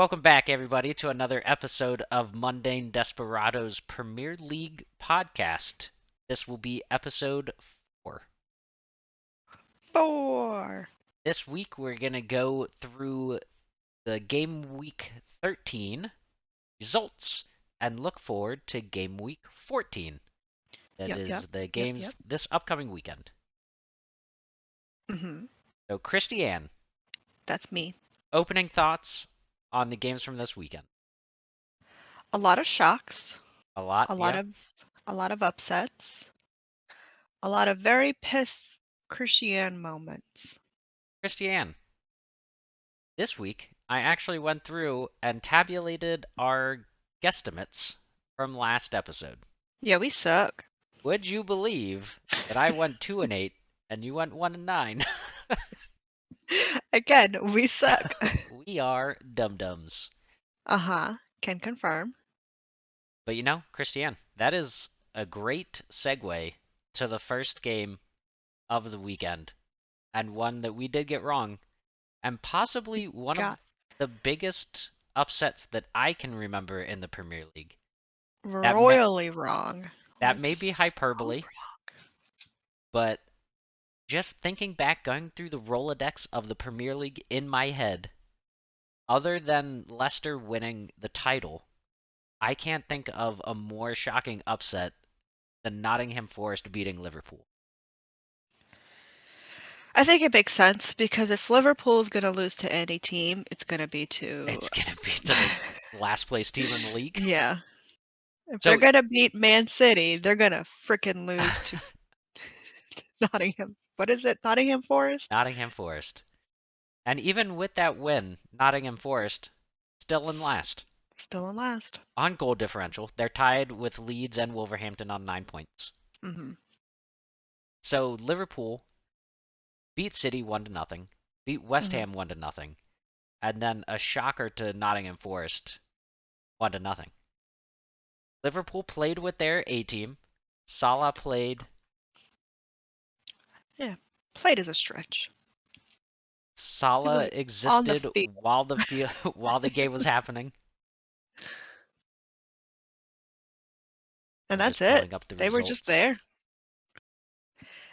Welcome back, everybody, to another episode of Mundane Desperados Premier League podcast. This will be episode 4. 4. This week, we're going to go through the game week 13 results and look forward to game week 14. That Yep, is yep, the yep, games yep. this upcoming weekend. Mm-hmm. So, Cristiane, That's me. opening thoughts on the games from this weekend. A lot of shocks, A lot, a lot yeah. of a lot of upsets, a lot of very pissed Christiane moments. Cristiane, this week, I actually went through and tabulated our guesstimates from last episode. Yeah, we suck. Would you believe that I went 2-8 and you went 1-9? Again, we suck. We are dum-dums. Uh-huh. Can confirm. But you know, Christiane, that is a great segue to the first game of the weekend, and one that we did get wrong, and possibly one of Got the biggest upsets that I can remember in the Premier League. That may, royally wrong. that Like, may be so hyperbole, wrong. but just thinking back, going through the Rolodex of the Premier League in my head, other than Leicester winning the title, I can't think of a more shocking upset than Nottingham Forest beating Liverpool. I think it makes sense because if Liverpool's going to lose to any team, it's going to be to... It's going to be to the last place team in the league. Yeah. If they're So, going to beat Man City, they're going to frickin' lose to Nottingham. What is it? Nottingham Forest? Nottingham Forest. And even with that win, Nottingham Forest still in last. Still in last. On goal differential, they're tied with Leeds and Wolverhampton on 9 points. Mm-hmm. So Liverpool beat City 1-0, beat West Mm-hmm. Ham 1-0, and then a shocker to Nottingham Forest 1-0. Liverpool played with their A team. Salah played. Yeah. Played as a stretch. He Salah was on the existed field. while while the game was happening. And I'm that's just it. pulling up the They were just results. there.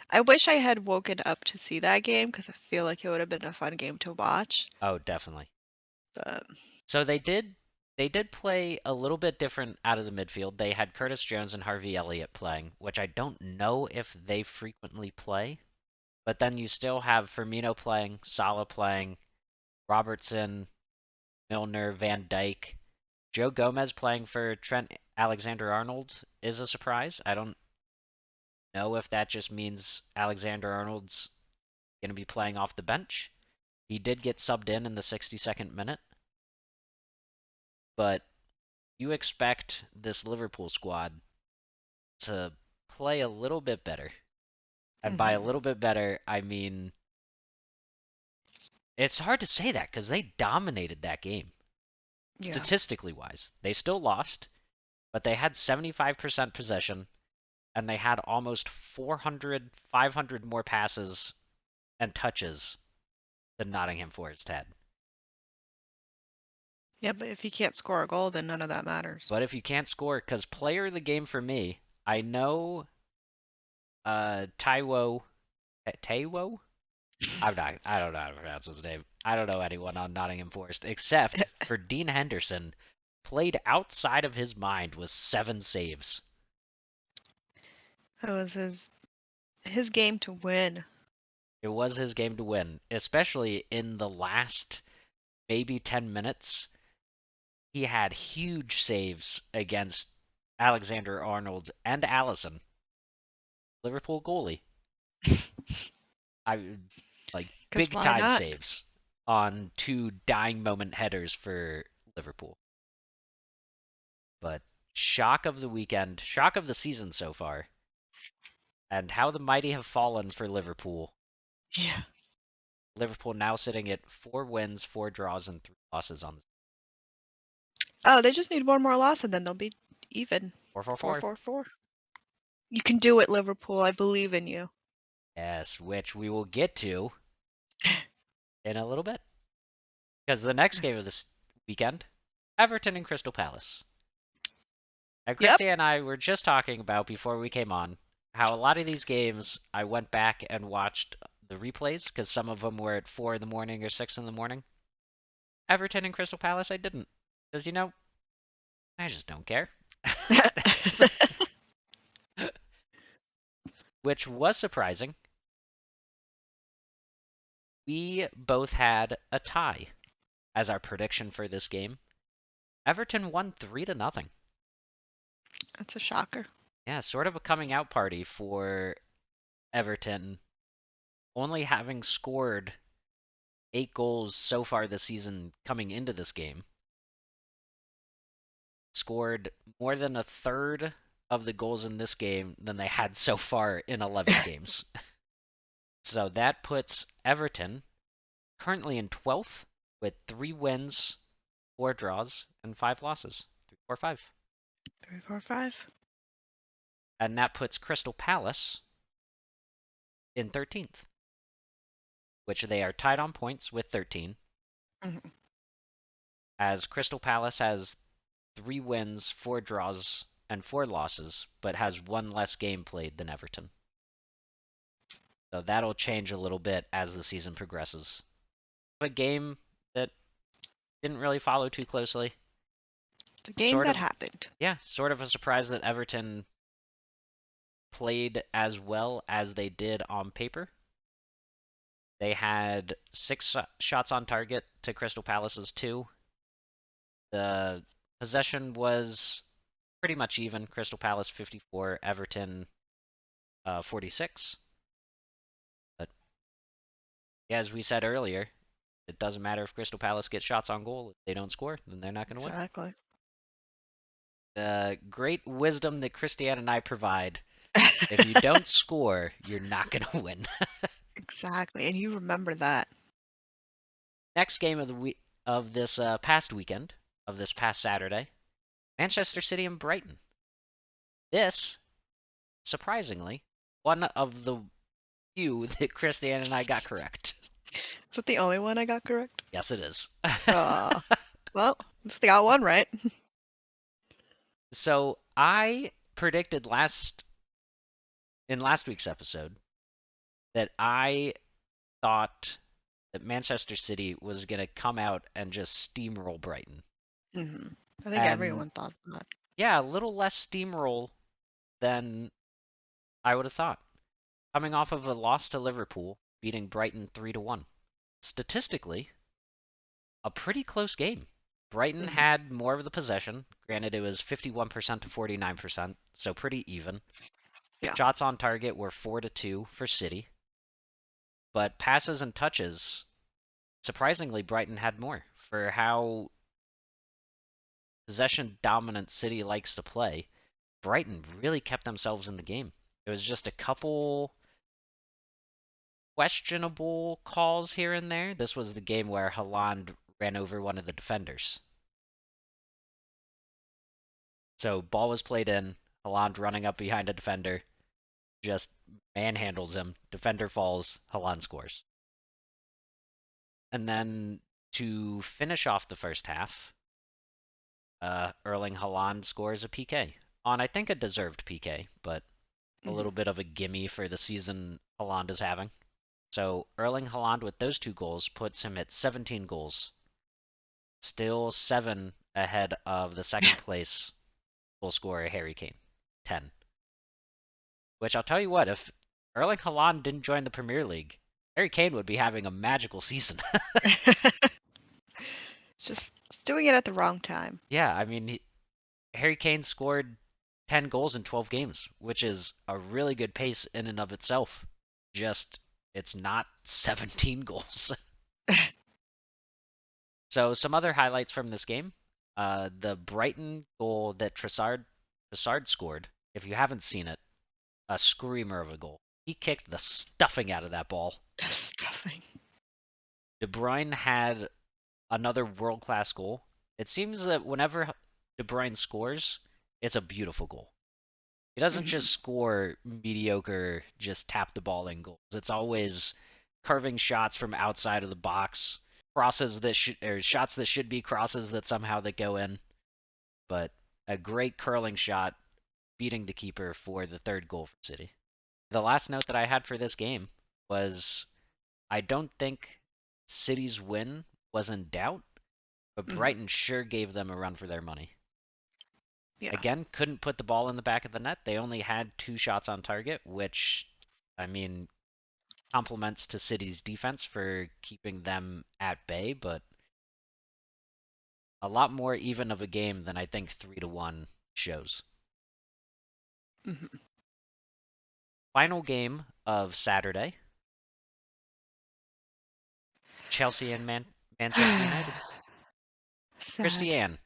I wish I had woken up to see that game because I feel like it would have been a fun game to watch. Oh, definitely. But So they did play a little bit different out of the midfield. They had Curtis Jones and Harvey Elliott playing, which I don't know if they frequently play. But then you still have Firmino playing, Salah playing, Robertson, Milner, Van Dijk. Joe Gomez playing for Trent Alexander-Arnold is a surprise. I don't know if that just means Alexander-Arnold's going to be playing off the bench. He did get subbed in the 62nd minute. But you expect this Liverpool squad to play a little bit better. And by a mm-hmm. little bit better, I mean, it's hard to say that because they dominated that game. Yeah. Statistically wise, they still lost, but they had 75% possession and they had almost 400, 500 more passes and touches than Nottingham Forest had. Yeah, but if you can't score a goal, then none of that matters. But if you can't score, because player of the game for me, I know Taiwo. Taiwo? I don't know how to pronounce his name. I don't know anyone on Nottingham Forest except for Dean Henderson. Played outside of his mind with 7 saves. That was his game to win. It was his game to win, especially in the last maybe 10 minutes. He had huge saves against Alexander Arnold and Allison, Liverpool goalie. I like Because big why time not? saves on 2 dying moment headers for Liverpool. But shock of the weekend, shock of the season so far, and how the mighty have fallen for Liverpool. Yeah. Liverpool now sitting at 4 wins, 4 draws, and 3 losses on the Oh, they just need one more loss and then they'll be even. 4-4-4. 4-4-4. You can do it, Liverpool. I believe in you. Yes, which we will get to in a little bit. Because the next game of this weekend, Everton and Crystal Palace. Now, Yep. Christy and I were just talking about before we came on how a lot of these games I went back and watched the replays because some of them were at 4 in the morning or 6 in the morning. Everton and Crystal Palace, I didn't. Because, I just don't care. Which was surprising. We both had a tie as our prediction for this game. Everton won 3-0. That's a shocker. Yeah, sort of a coming out party for Everton, only having scored 8 goals so far this season coming into this game. Scored more than a third of the goals in this game than they had so far in 11 games. So that puts Everton currently in 12th with 3 wins, 4 draws, and 5 losses. 3, 4, 5. 3, 4, 5. And that puts Crystal Palace in 13th, which they are tied on points with 13. Mm-hmm. As Crystal Palace has 3 wins, 4 draws, and 4 losses, but has 1 less game played than Everton. So that'll change a little bit as the season progresses. A game that didn't really follow too closely. It's a game Sort that of, happened. yeah, sort of a surprise that Everton played as well as they did on paper. They had 6 shots on target to Crystal Palace's 2. The possession was pretty much even. Crystal Palace 54, Everton 46. But yeah, as we said earlier, it doesn't matter if Crystal Palace gets shots on goal. If they don't score, then they're not going to win. Exactly. The great wisdom that Christiane and I provide: if you don't score, you're not going to win. Exactly. And you remember that. Next game of the week of this past weekend, of this past Saturday, Manchester City and Brighton. This, surprisingly, one of the few that Christiane and I got correct. Is that the only one I got correct? Yes, it is. Well, at least they got one right. So I predicted in last week's episode that I thought that Manchester City was going to come out and just steamroll Brighton. Mm-hmm. I think And everyone thought that. yeah, a little less steamroll than I would have thought. Coming off of a loss to Liverpool, beating Brighton 3-1. Statistically, a pretty close game. Brighton Mm-hmm. had more of the possession. Granted, it was 51% to 49%, so pretty even. Yeah. Shots on target were 4-2 for City. But passes and touches, surprisingly, Brighton had more. For how possession dominant City likes to play, Brighton really kept themselves in the game. It was just a couple questionable calls here and there. This was the game where Haaland ran over one of the defenders. So ball was played in, Haaland running up behind a defender, just manhandles him, defender falls, Haaland scores. And then to finish off the first half, Erling Haaland scores a PK on, I think, a deserved PK, but a Mm-hmm. little bit of a gimme for the season Haaland is having. So Erling Haaland with those 2 goals puts him at 17 goals, still 7 ahead of the second place goal scorer Harry Kane, 10. Which I'll tell you what, if Erling Haaland didn't join the Premier League, Harry Kane would be having a magical season. Just doing it at the wrong time. Yeah, I mean, Harry Kane scored 10 goals in 12 games, which is a really good pace in and of itself. Just, it's not 17 goals. So, some other highlights from this game. The Brighton goal that Trossard scored, if you haven't seen it, a screamer of a goal. He kicked the stuffing out of that ball. The stuffing. De Bruyne had another world-class goal. It seems that whenever De Bruyne scores, it's a beautiful goal. He doesn't Mm-hmm. just score mediocre, just tap the ball in goals. It's always curving shots from outside of the box crosses that should or shots that should be crosses that somehow that go in. But a great curling shot beating the keeper for the third goal for City. The last note that I had for this game was I don't think City's win was in doubt, but Mhm. Brighton sure gave them a run for their money. Yeah. Again, couldn't put the ball in the back of the net. They only had 2 shots on target, which, I mean, compliments to City's defense for keeping them at bay, but a lot more even of a game than I think 3-1 shows. Mhm. Final game of Saturday, Chelsea and Manchester United. Sad. Christiane,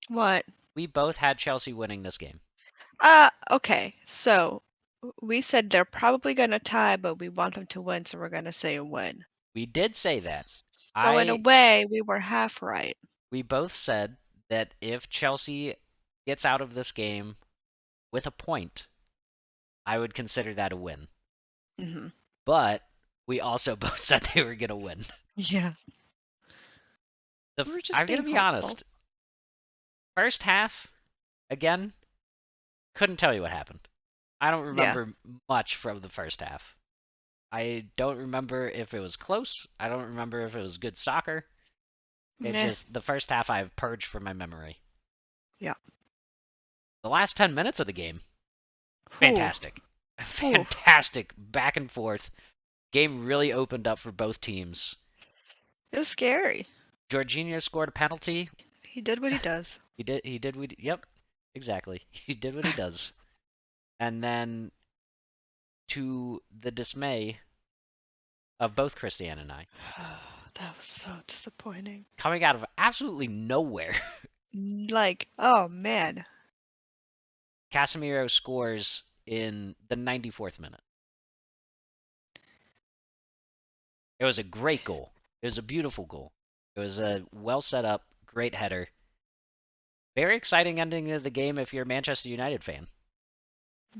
What? we both had Chelsea winning this game. Okay. So we said they're probably gonna tie, but we want them to win, so we're gonna say a win. We did say that. So in a I way, we were half right. We both said that if Chelsea gets out of this game with a point, I would consider that a win. Mhm. But we also both said they were going to win. Yeah. We're just I'm going to being be hopeful. honest. First half, again, couldn't tell you what happened. I don't Yeah. remember much from the first half. I don't remember if it was close. I don't remember if it was good soccer. It Meh. just, the first half I've purged from my memory. Yeah. The last 10 minutes of the game, Whew. fantastic. Whew. Fantastic back and forth. Game really opened up for both teams. It was scary. Jorginho scored a penalty. He did what he does. He did yep, exactly. He did what he does. And then to the dismay of both Cristiane and I, That was so disappointing. coming out of absolutely nowhere, Like, oh man. Casemiro scores in the 94th minute. It was a great goal. It was a beautiful goal. It was a well set up, great header. Very exciting ending of the game if you're a Manchester United fan.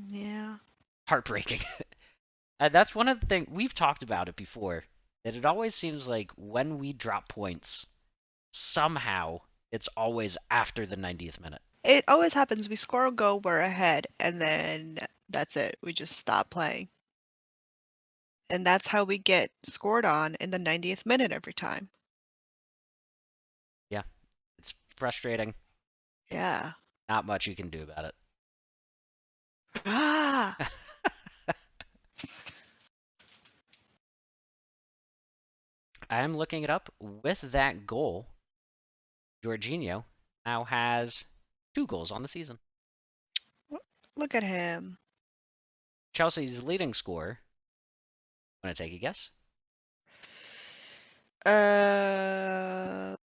Yeah. Heartbreaking. That's one of the things we've talked about it before. That it always seems like when we drop points, somehow it's always after the 90th minute. It always happens. We score a goal, we're ahead, and then that's it. We just stop playing. And that's how we get scored on in the 90th minute every time. Yeah, it's frustrating. Yeah. Not much you can do about Ah. it. I am looking it up. With that goal, Jorginho now has 2 goals on the season. Look at him. Chelsea's leading scorer. Want to take a guess? Uh.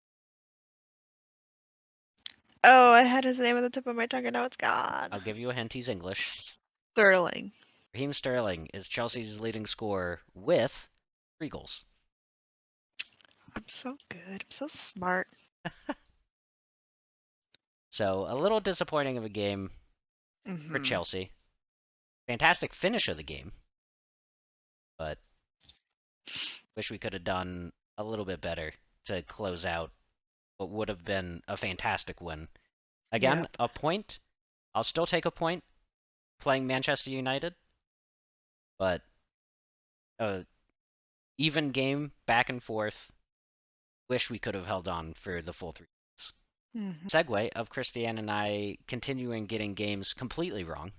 Oh, I had his name at the tip of my tongue and now it's gone. I'll give you a hint. He's English. Sterling. Raheem Sterling is Chelsea's leading scorer with 3 goals. I'm so good. I'm so smart. So a little disappointing of a game for Mm-hmm. Chelsea. Fantastic finish of the game, but wish we could have done a little bit better to close out what would have been a fantastic win. Again, Yep. a point. I'll still take a point playing Manchester United, but a even game back and forth. Wish we could have held on for the full 3 minutes. Mm-hmm. Segue of Christiane and I continuing getting games completely wrong.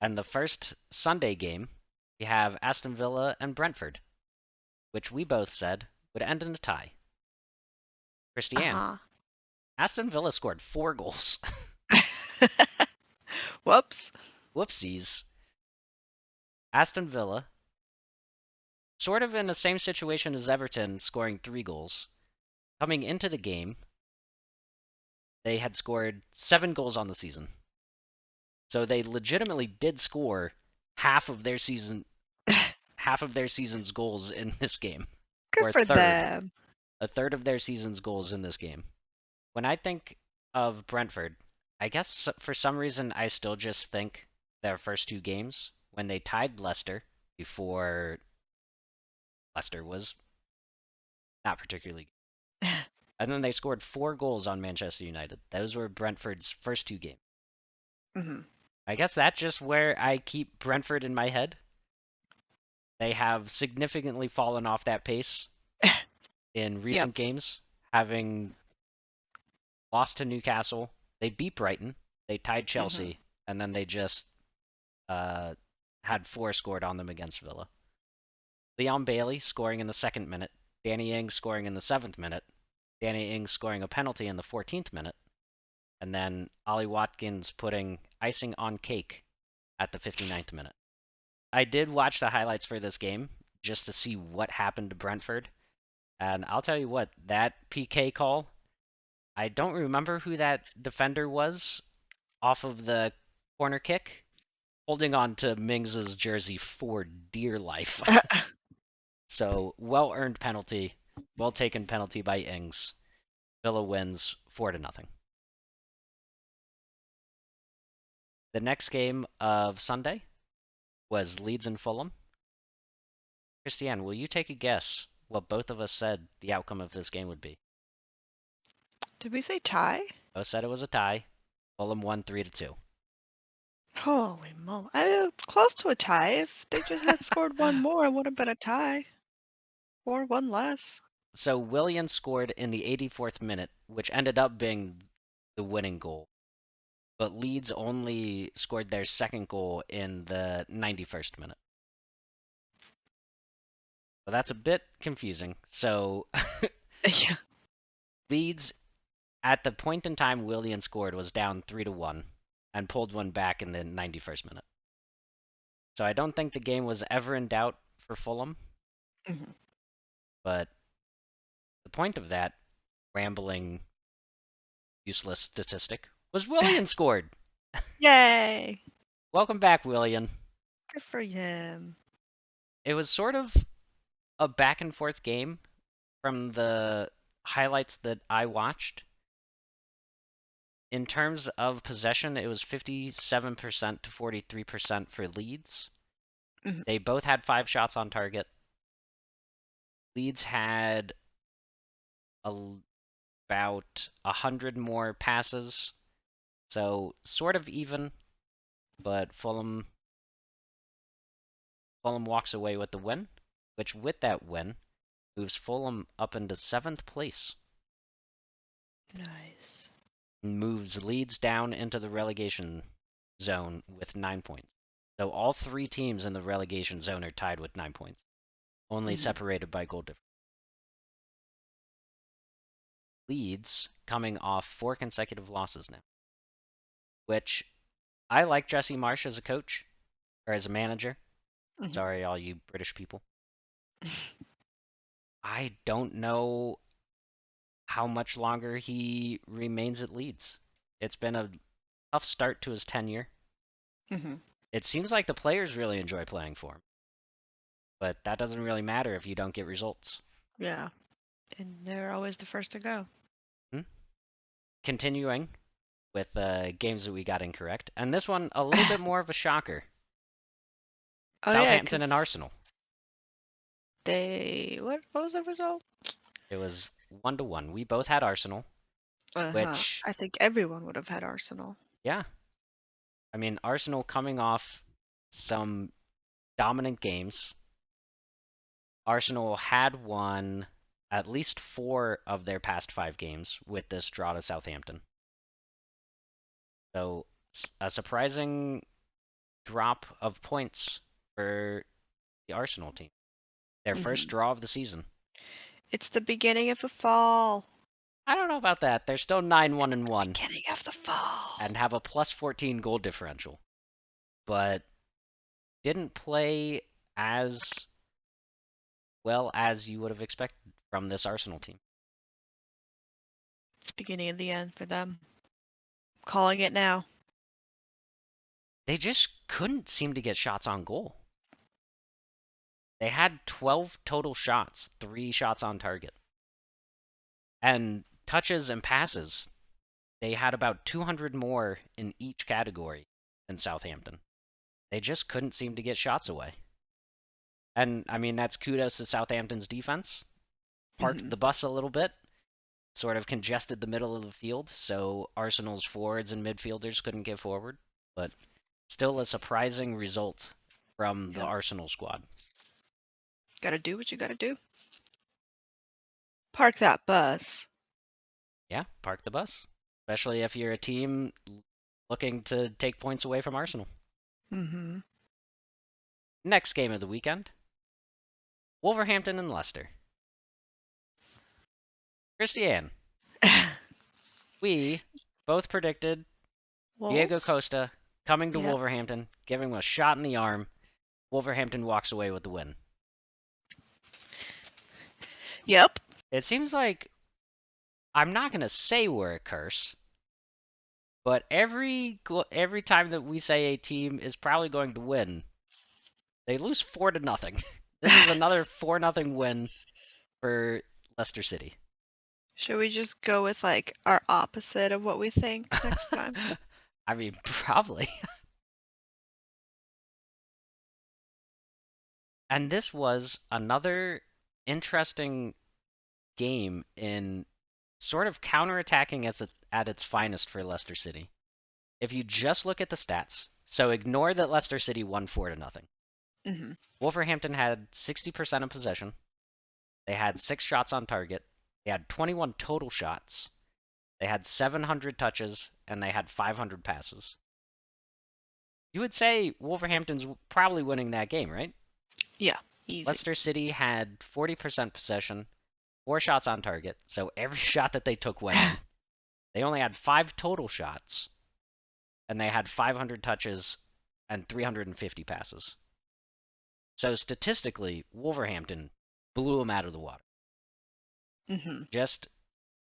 And the first Sunday game, we have Aston Villa and Brentford, which we both said would end in a tie. Christiane, Uh-huh. Aston Villa scored 4 goals. Whoops. Whoopsies. Aston Villa, sort of in the same situation as Everton, scoring 3 goals. Coming into the game, they had scored 7 goals on the season. So they legitimately did score half of their season, half of their season's goals in this game, Good or for them. a third of their season's goals in this game. When I think of Brentford, I guess for some reason I still just think their first 2 games when they tied Leicester before Leicester was Not particularly good. And then they scored 4 goals on Manchester United. Those were Brentford's first 2 games. Hmm. I guess that's just where I keep Brentford in my head. They have significantly fallen off that pace in Yep. recent games, having lost to Newcastle. They beat Brighton. They tied Hmm. Chelsea, and then they just uh, had 4 scored on them against Villa. Leon Bailey scoring in the 2nd minute, Danny Ings scoring in the 7th minute, Danny Ings scoring a penalty in the 14th minute, and then Ollie Watkins putting icing on cake at the 59th minute. I did watch the highlights for this game just to see what happened to Brentford, and I'll tell you what, that PK call, I don't remember who that defender was off of the corner kick, holding on to Mings's jersey for dear life. So, well earned penalty, well taken penalty by Ings. Villa wins 4-0. The next game of Sunday was Leeds and Fulham. Christiane, will you take a guess what both of us said the outcome of this game would be? Did we say tie? Both said it was a tie. Fulham won 3-2. Holy moly. It's close to a tie. If they just had scored one more, it would have been a tie. Or one less. So Willian scored in the 84th minute, which ended up being the winning goal. But Leeds only scored their second goal in the 91st minute. So that's a bit confusing. So Yeah. Leeds, at the point in time Willian scored, was down 3-1 and pulled one back in the 91st minute. So I don't think the game was ever in doubt for Fulham. Hmm. But the point of that rambling, useless statistic was Willian scored. Yay! Welcome back, Willian. Good for him. It was sort of a back and forth game from the highlights that I watched. In terms of possession, it was 57% to 43% for Leeds. Hmm. They both had 5 shots on target. Leeds had about 100 more passes, so sort of even, but Fulham walks away with the win, which with that win moves Fulham up into 7th place. Nice. Moves Leeds down into the relegation zone with 9 points. So all 3 teams in the relegation zone are tied with 9 points, only Hmm. separated by goal difference. Leeds coming off 4 consecutive losses now, which I like Jesse Marsh as a coach, or as a manager. Hmm. Sorry, all you British people. I don't know how much longer he remains at Leeds. It's been a tough start to his tenure. Hmm. It seems like the players really enjoy playing for him, but that doesn't really matter if you don't get results. Yeah. And they're always the first to go. Hmm? Continuing with games that we got incorrect, and this one a little bit more of a shocker. Oh yeah, Southampton because and Arsenal. what was the result? It was 1-1. We both had Arsenal, Uh-huh. which, I think everyone would have had Arsenal. yeah, I mean, Arsenal coming off some dominant games. Arsenal had won at least 4 of their past 5 games with this draw to Southampton. So a surprising drop of points for the Arsenal team. Their first Hmm. draw of the season. It's the beginning of the fall. I don't know about that. They're still 9-1-1 Beginning of the fall. and have a plus 14 goal differential, but didn't play as well as you would have expected from this Arsenal team. It's beginning of the end for them. Calling it now. They just couldn't seem to get shots on goal. They had 12 total shots, 3 shots on target. And touches and passes, they had about 200 more in each category than Southampton. They just couldn't seem to get shots away. And I mean, that's kudos to Southampton's defense. parked the bus a little bit, sort of congested the middle of the field, so Arsenal's forwards and midfielders couldn't get forward. But still a surprising result from the Yep. Arsenal squad. Gotta do what you gotta do. Park that bus. Yeah, park the bus, especially if you're a team looking to take points away from Arsenal. Mm-hmm. Next game of the weekend, Wolverhampton and Leicester. Cristiane, we both predicted Diego Wolves? Costa coming to Yep. Wolverhampton, giving him a shot in the arm. Wolverhampton walks away with the win. Yep. It seems like, I'm not going to say we're a curse, but every time that we say a team is probably going to win, they lose 4-0. This is another 4-0 win for Leicester City. Should we just go with like our opposite of what we think next time? I mean, probably. And this was another interesting game in sort of counterattacking at its finest for Leicester City. If you just look at the stats, so ignore that Leicester City won 4-0. Mm-hmm. Wolverhampton had 60% of possession. They had 6 shots on target. They had 21 total shots. They had 700 touches, and they had 500 passes. You would say Wolverhampton's probably winning that game, right? Yeah, easy. Leicester City had 40% possession, 4 shots on target, so every shot that they took went in. They only had 5 total shots, and they had 500 touches and 350 passes. So statistically, Wolverhampton blew them out of the water. Mm-hmm. Just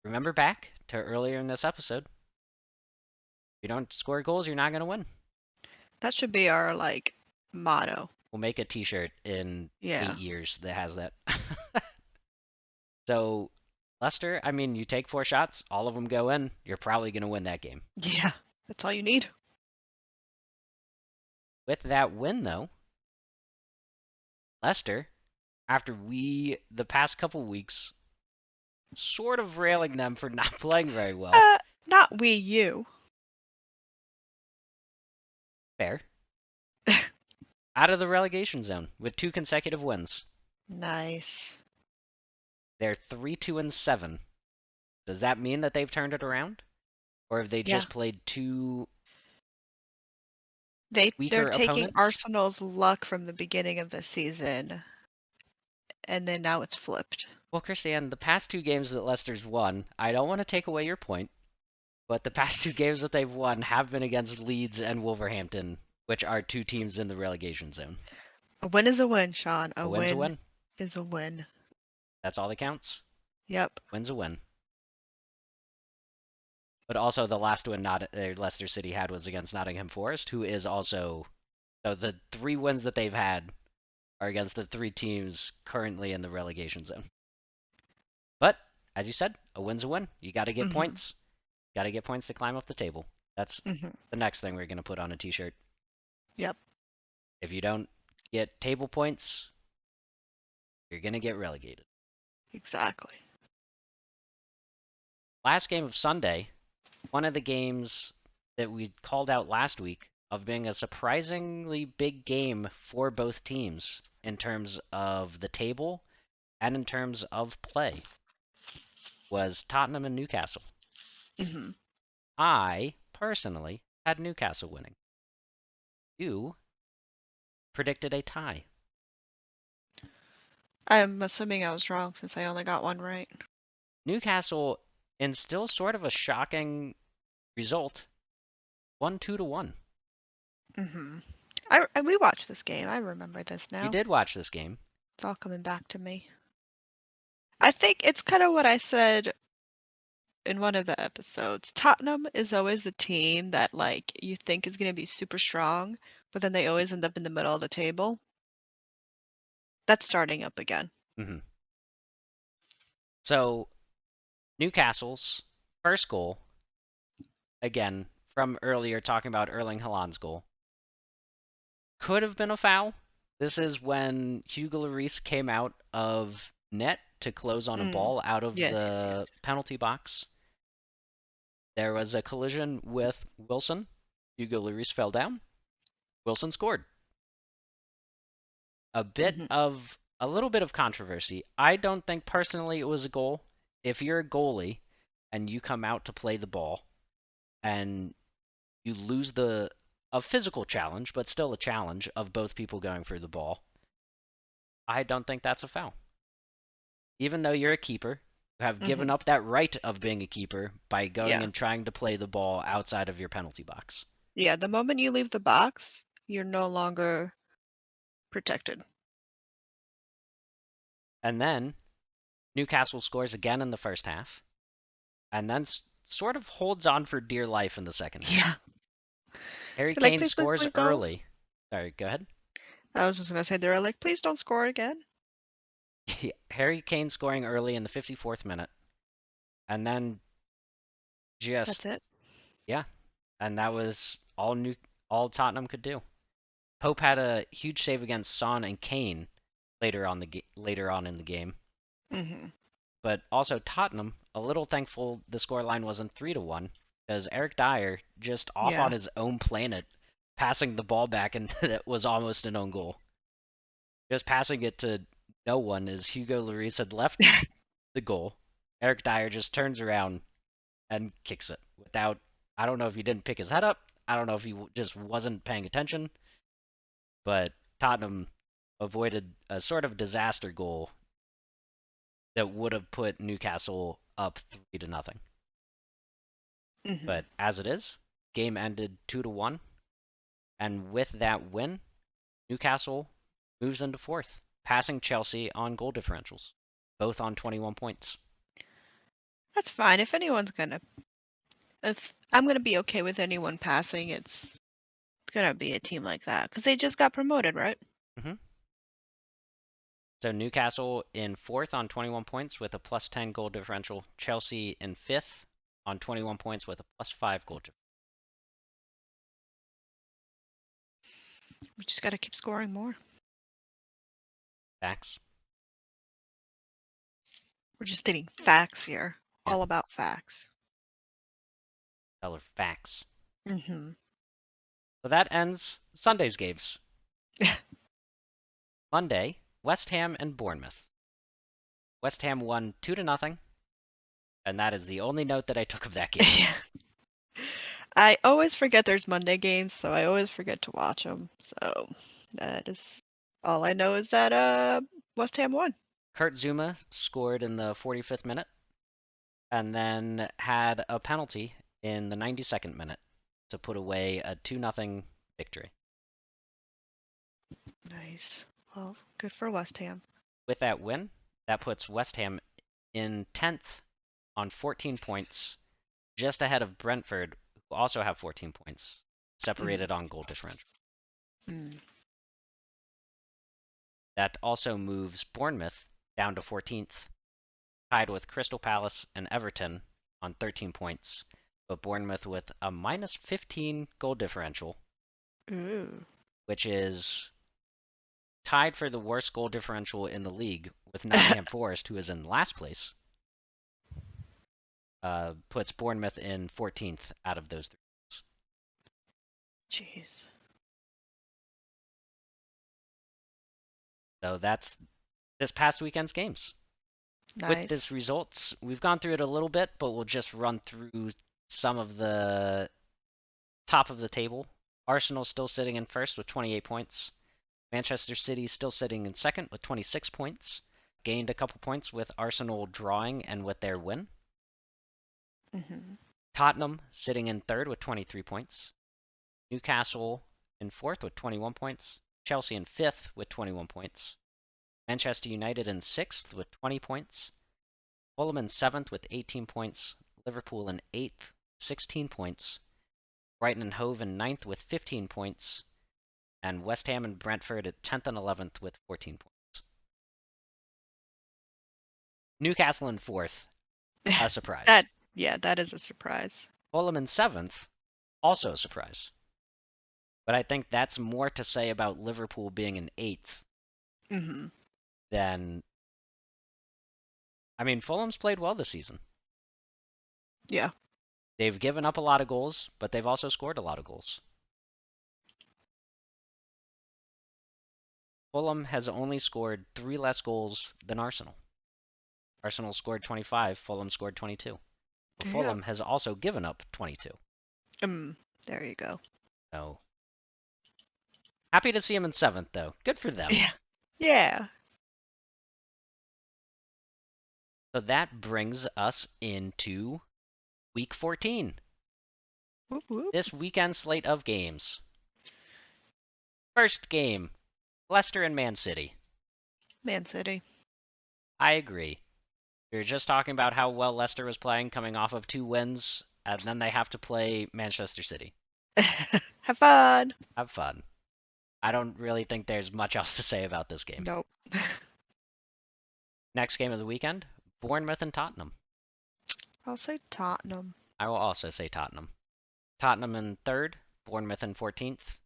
remember back to earlier in this episode. If you don't score goals, you're not going to win. That should be our like motto. We'll make a t-shirt in Yeah. 8 years that has that. So, Leicester, I mean, you take 4 shots, all of them go in, you're probably going to win that game. Yeah. That's all you need. With that win, though, Leicester, after the past couple weeks, sort of railing them for not playing very well. Not we, you. Fair. Out of the relegation zone with 2 consecutive wins. Nice. They're 3-2-7. Does that mean that they've turned it around? Or have they just played 2 weaker They're taking opponents? Arsenal's luck from the beginning of the season, and then now it's flipped. Well, Christiane, the past 2 games that Leicester's won, I don't want to take away your point, but the past 2 games that they've won have been against Leeds and Wolverhampton, which are 2 teams in the relegation zone. A win is a win, Sean. A win's a win. Is a win. That's all that counts. Yep. Win's a win. But also the last win Leicester City had was against Nottingham Forest, who is also... So the 3 wins that they've had are against the 3 teams currently in the relegation zone. But, as you said, a win's a win. You got to get points. Got to get points to climb up the table. That's the next thing we're going to put on a t-shirt. Yep. If you don't get table points, you're going to get relegated. Exactly. Last game of Sunday, one of the games that we called out last week of being a surprisingly big game for both teams in terms of the table and in terms of play was Tottenham and Newcastle. Mm-hmm. I, personally, had Newcastle winning. You predicted a tie. I'm assuming I was wrong since I only got one right. Newcastle, in still sort of a shocking result, won 2-1. Mm-hmm. We watched this game. I remember this now. You did watch this game. It's all coming back to me. I think it's kind of what I said in one of the episodes. Tottenham is always the team that like you think is going to be super strong, but then they always end up in the middle of the table. That's starting up again. Mm-hmm. So, Newcastle's first goal, again, from earlier talking about Erling Haaland's goal, could have been a foul. This is when Hugo Lloris came out of net to close on a Mm. ball out of Yes, yes, the yes. penalty box. There was a collision with Wilson. Hugo Lloris fell down. Wilson scored. Hmm. A little bit of controversy. I don't think personally it was a goal. If you're a goalie and you come out to play the ball and you lose a physical challenge, but still a challenge of both people going for the ball, I don't think that's a foul. Even though you're a keeper, you have given Hmm. up that right of being a keeper by going Yeah. and trying to play the ball outside of your penalty box. Yeah, the moment you leave the box, you're no longer protected. And then Newcastle scores again in the first half, and then sort of holds on for dear life in the second Yeah. half. Harry They're like, Kane please, please, scores please don't. early. Sorry, go ahead. I was just gonna say they're like, please don't score again. Harry Kane scoring early in the 54th minute, and then just That's it. yeah, and that was all Tottenham could do. Pope had a huge save against Son and Kane later on in the game, Hmm. but also Tottenham a little thankful the scoreline wasn't 3-1 because Eric Dyer just off on Yeah. his own planet passing the ball back and it was almost an own goal. Just passing it to no one as Hugo Lloris had left the goal. Eric Dyer just turns around and kicks it without. I don't know if he didn't pick his head up. I don't know if he just wasn't paying attention, but Tottenham avoided a sort of disaster goal that would have put Newcastle up 3-0. Hmm. But as it is, game ended 2-1, and with that win, Newcastle moves into fourth, passing Chelsea on goal differentials, both on 21 points. That's fine. If I'm gonna be okay with anyone passing, it's gonna be a team like that because they just got promoted, right? Mm-hmm. So Newcastle in fourth on 21 points with a plus 10 goal differential. Chelsea in fifth on 21 points with a plus 5 goal differential. We just gotta keep scoring more. Facts. We're just stating facts here. Yeah, All about facts. color facts. Hmm. So that ends Sunday's games. Monday, West Ham and Bournemouth. West Ham won 2-0, and that is the only note that I took of that game. I always forget there's Monday games, so I always forget to watch them. So that is all I know is that West Ham won. Kurt Zuma scored in the 45th minute and then had a penalty in the 92nd minute to put away a 2-0 victory. Nice. Well, good for West Ham. With that win, that puts West Ham in 10th on 14 points, just ahead of Brentford, who also have 14 points, Mm. separated on goal differential. Mm. That also moves Bournemouth down to 14th, tied with Crystal Palace and Everton on 13 points, but Bournemouth with a minus 15 goal differential, Ooh. which is tied for the worst goal differential in the league with Nottingham Forest, who is in last place, puts Bournemouth in 14th out of those three. Jeez. So that's this past weekend's games. With this Nice. results, we've gone through it a little bit, but we'll just run through some of the top of the table. Arsenal still sitting in first with 28 points. Manchester City still sitting in second with 26 points. Gained a couple points with Arsenal drawing and with their win. Hmm. Tottenham sitting in third with 23 points. Newcastle in fourth with 21 points. Chelsea in fifth with 21 points. Manchester United in sixth with 20 points. Fulham in seventh with 18 points. Liverpool in eighth, 16 points. Brighton and Hove in ninth with 15 points. And West Ham and Brentford at 10th and 11th with 14 points. Newcastle in fourth, a surprise. That yeah, that is a surprise. Fulham in seventh, also a surprise. But I think that's more to say about Liverpool being in eighth Hmm. than I mean, Fulham's played well this season. Yeah. They've given up a lot of goals, but they've also scored a lot of goals. Fulham has only scored 3 less goals than Arsenal. Arsenal scored 25, Fulham scored 22. But Yeah. Fulham has also given up 22. There you go. So, happy to see him in 7th, though. Good for them. Yeah. Yeah. So that brings us into week 14. Whoop, whoop. This weekend slate of games. First game, Leicester and Man City. Man City. I agree. We were just talking about how well Leicester was playing, coming off of 2 wins, and then they have to play Manchester City. Have fun. Have fun. I don't really think there's much else to say about this game. Nope. Next game of the weekend, Bournemouth and Tottenham. I'll say Tottenham. I will also say Tottenham. Tottenham in 3rd, Bournemouth in 14th.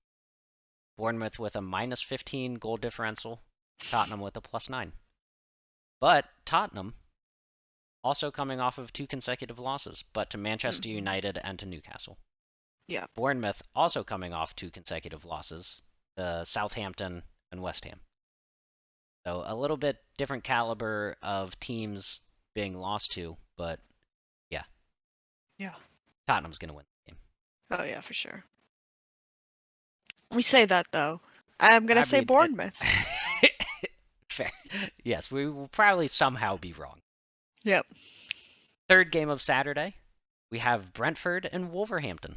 Bournemouth with a minus 15 goal differential, Tottenham with a plus 9. But Tottenham also coming off of 2 consecutive losses, but to Manchester United and to Newcastle. Yeah. Bournemouth also coming off 2 consecutive losses, to Southampton and West Ham. So a little bit different caliber of teams being lost to, but yeah. Yeah. Tottenham's going to win the game. Oh, yeah, for sure. We say that, though. I'm going to say Bournemouth. Fair. Yes, we will probably somehow be wrong. Yep. Third game of Saturday, we have Brentford and Wolverhampton.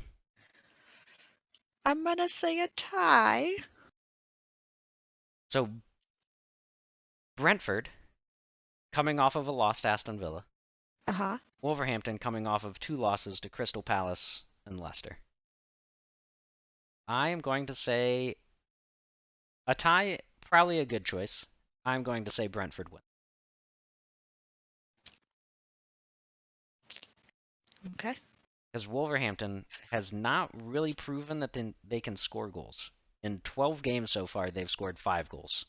I'm going to say a tie. So, Brentford coming off of a loss to Aston Villa. Uh-huh. Wolverhampton coming off of 2 losses to Crystal Palace and Leicester. I am going to say a tie, probably a good choice. I'm going to say Brentford win. Okay. Because Wolverhampton has not really proven that they can score goals. In 12 games so far, they've scored 5 goals.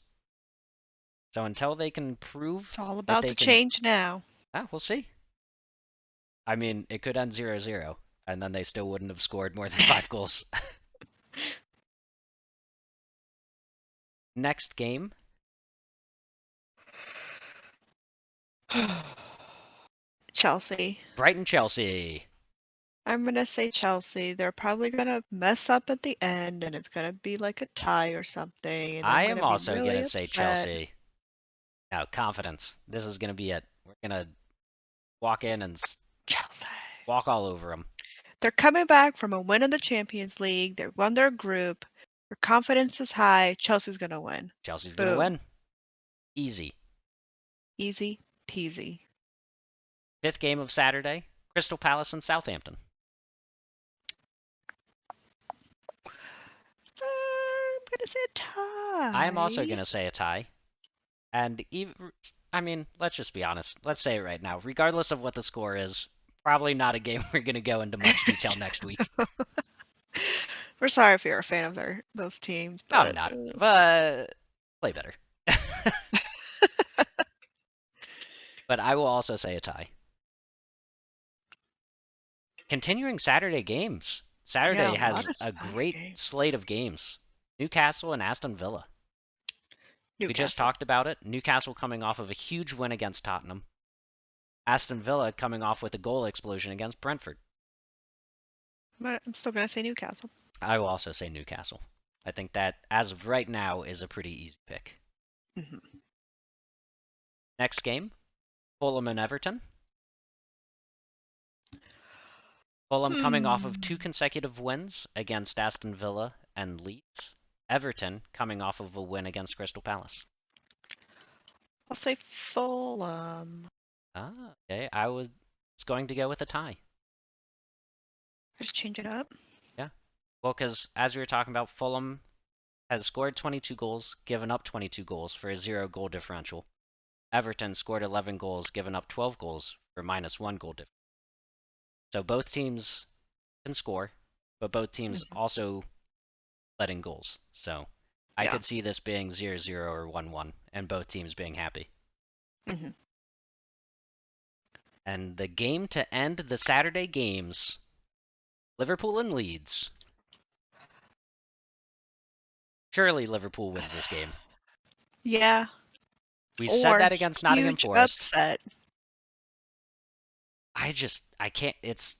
So until they can prove It's all that about they to can... change now. we'll see. I mean, it could end 0-0, and then they still wouldn't have scored more than 5 goals. Next game. Chelsea. Brighton-Chelsea. I'm going to say Chelsea. They're probably going to mess up at the end, and it's going to be like a tie or something, and I I'm going am to be also really going to say upset. Chelsea. Now, confidence. This is going to be it. We're going to walk in and Chelsea. walk all over them. They're coming back from a win in the Champions League. They won their group. Their confidence is high. Chelsea's going to win. Chelsea's going to Boom. win. Easy. Easy peasy. Fifth game of Saturday, Crystal Palace and Southampton. I'm going to say a tie. I am also going to say a tie. And even, I mean, let's just be honest. Let's say it right now. Regardless of what the score is, probably not a game we're going to go into much detail next week. We're sorry if you're a fan of those teams. No, I'm not. But play better. But I will also say a tie. Continuing Saturday games. Saturday has a great slate of games. Newcastle and Aston Villa. We just talked about it. Newcastle coming off of a huge win against Tottenham. Aston Villa coming off with a goal explosion against Brentford. I'm still going to say Newcastle. I will also say Newcastle. I think that, as of right now, is a pretty easy pick. Mm-hmm. Next game, Fulham and Everton. Fulham coming off of 2 consecutive wins against Aston Villa and Leeds. Everton coming off of a win against Crystal Palace. I'll say Fulham. Okay. I was going to go with a tie. Just change it up. Yeah. Well, because as we were talking about, Fulham has scored 22 goals, given up 22 goals for a 0 goal differential. Everton scored 11 goals, given up 12 goals for minus 1 goal difference. So both teams can score, but both teams also letting goals. So I could see this being 0-0 or 1-1, and both teams being happy. And the game to end the Saturday games, Liverpool and Leeds. Surely Liverpool wins this game. Yeah. We said Or that against Nottingham huge Forest. upset. I can't. It's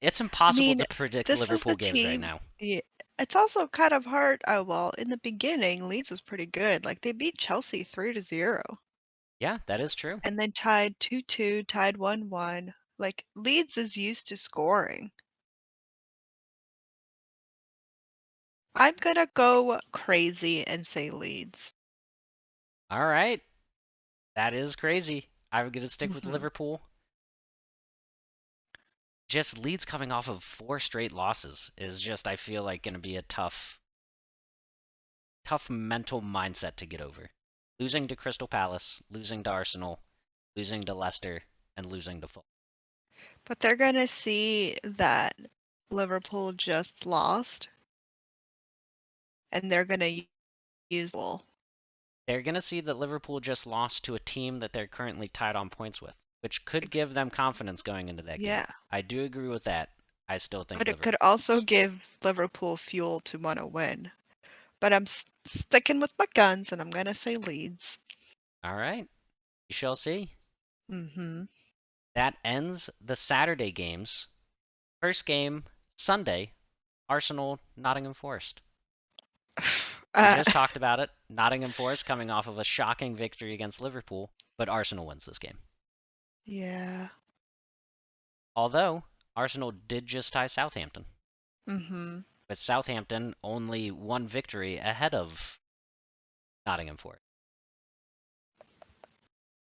I impossible mean, to predict this is Liverpool the games right team. now. Yeah, it's also kind of hard. Oh, well, in the beginning, Leeds was pretty good. Like they beat Chelsea 3-0 Yeah, that is true. and then tied 2-2, tied 1-1. Like Leeds is used to scoring. I'm gonna go crazy and say Leeds. All right, that is crazy. I'm gonna stick with Hmm. Liverpool. Just Leeds coming off of 4 straight losses is just, I feel like, gonna be a tough mental mindset to get over. Losing to Crystal Palace, losing to Arsenal, losing to Leicester, and losing to Fulham. But they're gonna see that Liverpool just lost, and they're gonna use well. They're gonna see that Liverpool just lost to a team that they're currently tied on points with, which could Ex- give them confidence going into that game. yeah, I do agree with that. I still think but it Liverpool could also wins. give Liverpool fuel to want to win. But I'm sticking with my guns, and I'm gonna say Leeds. All right, we shall see. Hmm. That ends the Saturday games. First game, Sunday, Arsenal, Nottingham Forest. We Uh, just talked about it. Nottingham Forest coming off of a shocking victory against Liverpool, but Arsenal wins this game. yeah. Although, Arsenal did just tie Southampton, Hmm. with Southampton only 1 victory ahead of Nottingham Forest.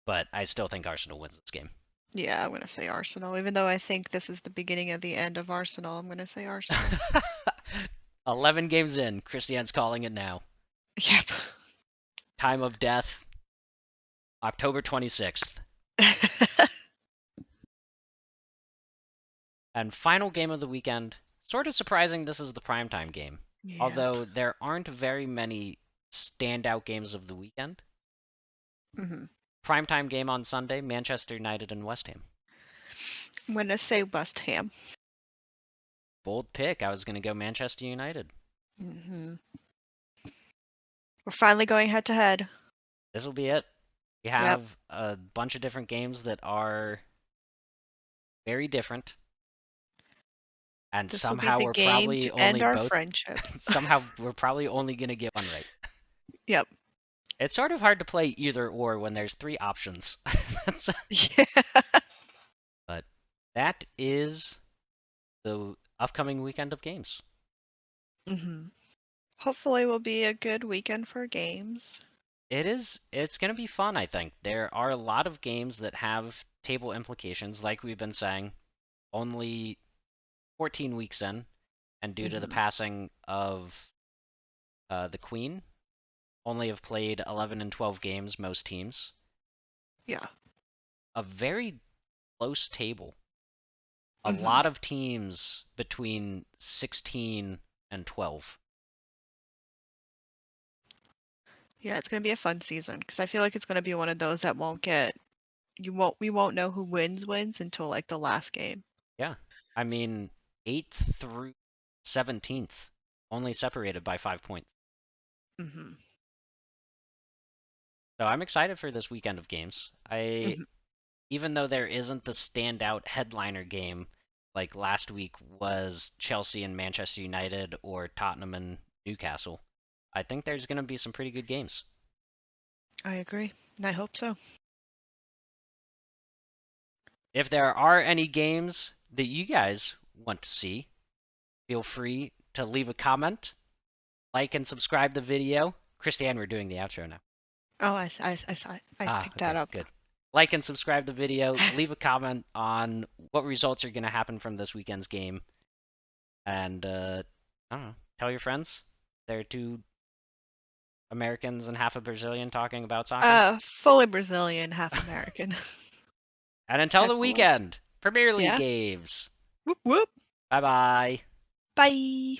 But I still think Arsenal wins this game. Yeah, I'm gonna say Arsenal. Even though I think this is the beginning of the end of Arsenal, I'm gonna say Arsenal. 11 games in, Christiane's calling it now. Yep. Time of death, October 26th. And final game of the weekend. Sort of surprising this is the primetime game. Yep. Although there aren't very many standout games of the weekend. Hmm. Primetime game on Sunday, Manchester United and West Ham. I'm gonna say West Ham. Bold pick. I was going to go Manchester United. Hmm. We're finally going head to head. This will be it. We Yep. have a bunch of different games that are very different. And This will be somehow the we're game probably to only end our both friendship. somehow we're probably only going to get one right. Yep. It's sort of hard to play either or when there's 3 options. Yeah. But that is the upcoming weekend of games. Hmm. Hopefully, will be a good weekend for games. It's going to be fun, I think. There are a lot of games that have table implications, like we've been saying, only 14 weeks in, and due to the Hmm. passing of the Queen, only have played 11 and 12 games, most teams. Yeah. A very close table. A Hmm. lot of teams between 16 and 12. Yeah, it's gonna be a fun season because I feel like it's gonna be one of those that won't get you won't we won't know who wins until like the last game. Yeah. I mean, 8th through 17th, only separated by 5 points. Hmm. So I'm excited for this weekend of games. Hmm. Even though there isn't the standout headliner game like last week was Chelsea and Manchester United or Tottenham and Newcastle, I think there's going to be some pretty good games. I agree, and I hope so. If there are any games that you guys want to see, feel free to leave a comment, like and subscribe the video. Christiane, we're doing the outro now. Oh, I saw it. I Ah, picked that okay, up. good. Like and subscribe the video. Leave a comment on what results are going to happen from this weekend's game. And, I don't know, tell your friends. There are 2 Americans and half a Brazilian talking about soccer. Fully Brazilian, half American. And until the Excellent. weekend, Premier League Yeah. games. Whoop whoop. Bye bye. Bye.